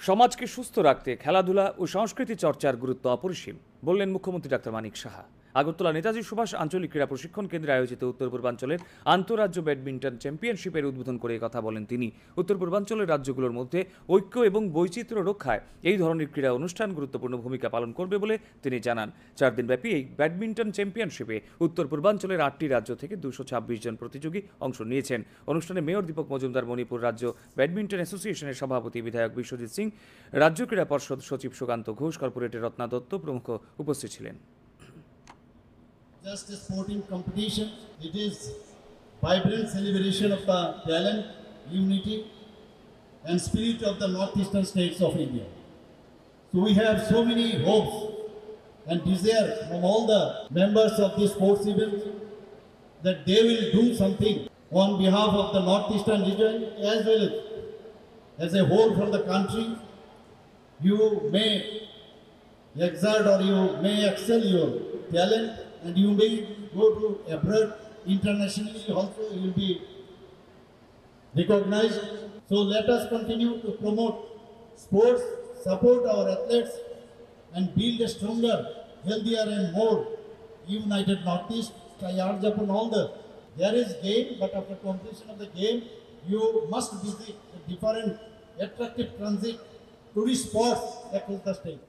সমাজকে সুস্থ রাখতে খেলাধুলা ও সংস্কৃতি চর্চার গুরুত্ব অপরিসীম বললেন মুখ্যমন্ত্রী ডক্টর মানিক সাহা। আগরতলা নেতাজি সুভাষ আঞ্চলিক ক্রীড়া প্রশিক্ষণ কেন্দ্রে আয়োজিত উত্তর পূর্বাঞ্চলের আন্তঃরাজ্য ব্যাডমিন্টন চ্যাম্পিয়নশিপের উদ্বোধন করে কথা বলেন তিনি। উত্তর পূর্বাঞ্চলের রাজ্যগুলোর মধ্যে ঐক্য এবং বৈচিত্র্য রক্ষায় এই ধরনের ক্রীড়া অনুষ্ঠান গুরুত্বপূর্ণ ভূমিকা পালন করবে বলে তিনি জানান। 4 দিনব্যাপী এই ব্যাডমিন্টন চ্যাম্পিয়নশিপে উত্তর পূর্বাঞ্চলের 8টি রাজ্য থেকে 226 জন প্রতিযোগী অংশ নিয়েছেন। অনুষ্ঠানে মেয়র দীপক মজুমদার, মণিপুর রাজ্য ব্যাডমিন্টন অ্যাসোসিয়েশনের সভাপতি বিধায়ক বিশ্বজিৎ সিং, রাজ্য ক্রীড়া পর্ষদ সচিব সুকান্ত ঘোষ, কর্পোরেটর রত্না দত্ত প্রমুখ উপস্থিত ছিলেন। Just a sporting competition, it is vibrant celebration of the talent, unity and spirit of the northeastern states of India. So we have so many hopes and desire from all the members of this sports event that they will do something on behalf of the northeastern region as well as a whole from the country. You may exert or you may excel your talent and you may go to abroad internationally also, you will be recognized. So let us continue to promote sports, support our athletes and build a stronger, healthier and more united Northeast. I urge upon all there is game, but after completion of the game you must visit a different attractive transit tourist spots across the state.